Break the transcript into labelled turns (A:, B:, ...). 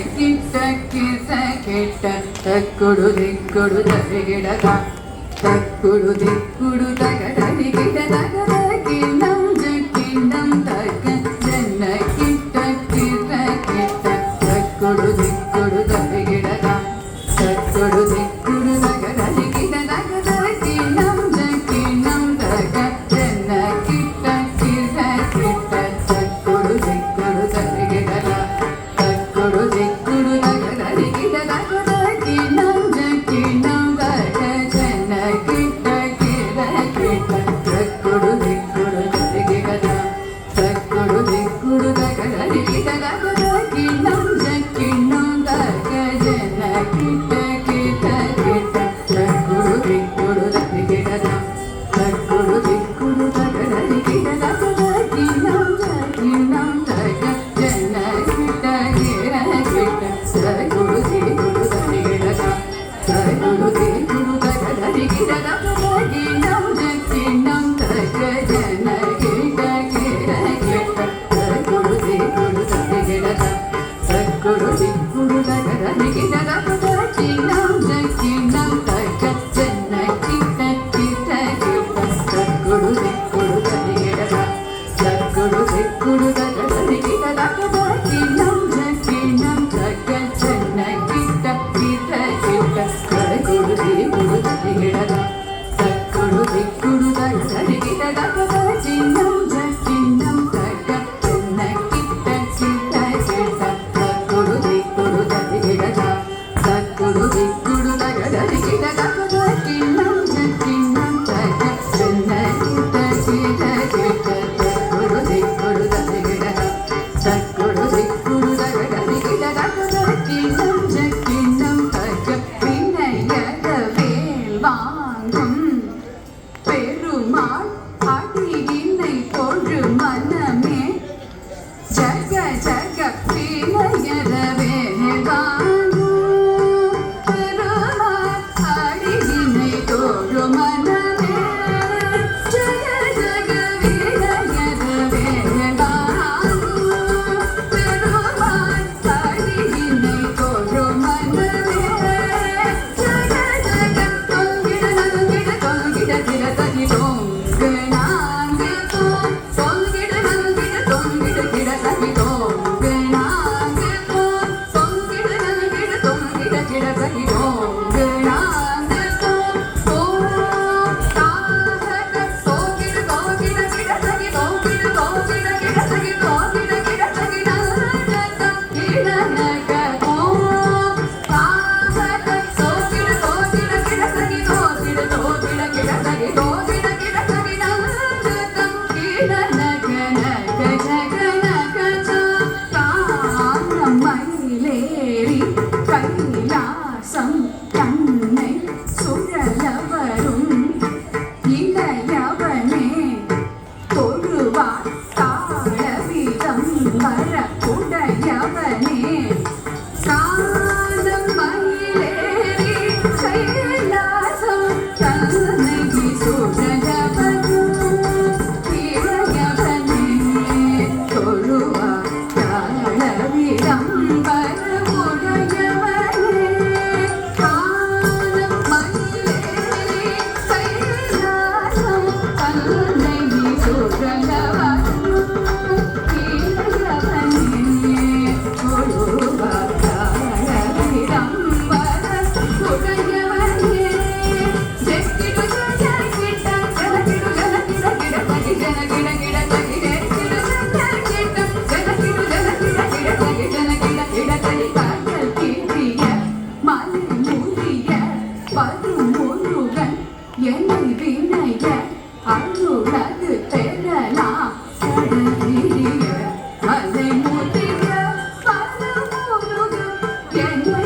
A: ಕಿಟ್ಟ ಕಿಸ ಕೆಟ್ಟ ತಕ್ಕುಡು ದಿಕ್ಕುಡು ತರಿಗಿಡದ ತಕ್ಕುಡು ದಿಕ್ಕುಡು ತಗಡರಿ ಗಿಡದ ಕಿಣ್ಣಂ ಜಕ್ಕಿಣ್ಣಂ ತಕ್ಕ ಜನ್ನ ಕಿಟ್ಟ ಕಿಸ ಕೆಟ್ಟ ತಕ್ಕುಡು ದಿಕ್ಕುಡು ತರಿಗಿಡದ ತಕ್ಕುಡು ದಿಕ್ಕುಡು ತಗಡರಿ ಗಿಡದ ಕಿಣ್ಣಂ ಜಕ್ಕಿಣ್ಣಂ ತಕ್ಕ ಜನ್ನ ಕಿಟ್ಟ ಕಿಸ ಕೆಟ್ಟ ತಕ್ಕುಡು ದಿಕ್ಕುಡು ತರಿಗಿಡದ ತಕ್ಕುಡು ದಿಕ್ಕುಡು ತಗಡರಿ ಗಿಡದ ಕಿಣ್ಣಂ ಜಕ್ಕಿಣ್ಣಂ ತಕ್ಕ ಜನ್ನ ಕಿಟ್ಟ ಕಿಸ ಕೆಟ್ಟ ತಕ್ಕುಡು ದಿಕ್ಕುಡು ತರಿಗಿಡದ ತಕ್ಕುಡು ದಿಕ್ಕುಡು ತಗಡರಿ ಗಿಡದ ಕಿಣ್ಣಂ ಜಕ್ಕಿಣ್ಣಂ ತಕ್ಕ ಜನ್ನ ಕಿಟ್ಟ ಕಿಸ ಕೆಟ್ಟ ತಕ್ಕುಡು ದಿಕ್ಕುಡು ತರಿಗಿಡದ ತಕ್ಕುಡು ದಿಕ್ಕುಡು ತಗಡರಿ ಗಿಡದ ಕಿಣ್ಣಂ ಜಕ್ಕಿಣ್ಣಂ ತಕ್ಕ ಜನ್ನ ಕಿಟ್ಟ ಕಿಸ ಕೆಟ್ಟ ತಕ್ಕುಡು ದಿಕ್ಕುಡು ತರಿಗಿಡದ ತಕ್ಕುಡು ದಿಕ್ಕುಡು ತಗಡರಿ ಗಿಡದ ಕಿಣ್ಣಂ ಜಕ್ಕಿಣ್ಣಂ ತಕ್ಕ ಜನ್ನ ಕಿಟ್ಟ ಕಿಸ ಕೆಟ್ಟ ತಕ್ಕುಡು ದಿಕ್ಕುಡು ತರಿಗಿಡದ ತಕ್ಕುಡು ದಿಕ್ಕುಡು ತಗಡರಿ ಗಿಡದ ಕಿಣ್ಣಂ ಜಕ್ಕಿಣ್ಣಂ ತಕ್ಕ ಜನ್ನ ಕಿಟ್ಟ ಕಿಸ ಕೆಟ್ಟ ತಕ್ಕುಡು ದಿಕ್ಕುಡು ತರಿಗಿಡದ ತಕ್ಕುಡು ದಿಕ್ಕುಡು ತಗಡರಿ ಗಿಡದ ಕಿಣ್ಣಂ ಜಕ್ಕಿಣ್ಣಂ ತಕ್ಕ ಜನ್ನ ಕಿಟ್ಟ ಕಿಸ ಕೆಟ್ಟ ತಕ್ಕುಡು ದಿಕ್ಕುಡು ತರಿಗಿಡದ ತಕ್ಕುಡು ದಿಕ್ಕುಡು ತಗಡರಿ ಗಿಡದ ಕಿಣ್ಣಂ ಜಕ್ಕಿಣ್ಣಂ ತಕ್ಕ ಜನ್ನ ಕಿಟ್ಟ ಕಿಸ ಕೆಟ್ಟ ತಕ್ಕುಡು ದಿಕ್ಕುಡು ತರಿಗಿಡದ ತಕ್ಕುಡು ದಿಕ್ಕುಡು ತಗಡರಿ ಗಿಡದ ಕಿಣ್ಣಂ ಜಕ್ಕಿಣ್ಣಂ ತಕ್ಕ ಜನ್ನ ಕಿಟ್ಟ ಕಿಸ ಕೆಟ್ಟ ತಕ್ಕುಡು ದಿಕ್ಕುಡು ತರಿಗಿಡದ ತಕ್ಕುಡು ದಿಕ್ಕುಡು ತಗಡರಿ ಗಿಡದ ಕಿಣ್ಣಂ ಜಕ್ಕಿಣ್ಣಂ ತಕ್ಕ வினையத வேல் வாங்கும் பெருமாள் அடியினை தொழு மனமே ஜக ஜக வினையத வேல் வாங்கும் பெருமாள் அடியினை தொழு மனமே ஜக ஜக வினையத வேல் வாங்கும் பெருமாள் அடியினை தொழு மனமே ஜக ஜக தொங்கிட நங்கிட தொங்கிட கிடதகி தொங்கு நாங்கு தொங்கிட நங்கிட தொங்கிட கிடதகி தொங்கு நாங்கு தொங்கிட நங்கிட தொங்கிட கிடதகி தொங்கு நாங்கு தாகத தொங்கிட தொங்கிட கிடதகி தொங்கிட தொங்கிட கிடதகி தொங்கிட கிடதகி நாகதம் கிடநக தாகத தொங்கிட தொங்கிட கிடதகி தொங்கிட தொங்கிட கிடதகி தொங்கிட கிடதகி நாகதம் கிடநக நக ஜக நக தானம் மயிலேறி கைலாசம் தன்னை சுழலவரும் இளையவனே தொழுவார் தாழவிதம் வரப்புடையவனே சாலம் மயிலேறி கைலாசம் தன்னை சுழலவரும் இளையவனே தொழுவார் தாழவிதம் வரப்புடையவனே சாலம் மயிலேறி கைலாசம் தன்னை சுழலவரும் இளையவனே தொழுவார் தாழவிதம் வரப்புடையவனே ஜெக்கிடு ஜலகிட ஜலகிடு ஜலகிட கிடதகி ஜனகிட கிடதகி ஜெக்கிடு ஜலகிட ஜலகிடு ஜலகிட கிடதகி ஜனகிட கிடதகி காதல் கீற்றிய மலை மூடிய பருமுருகன் என்னை வினைய அருளது பெறலாம் கடலிய மலை மூடிய பருமுருகன் என்னை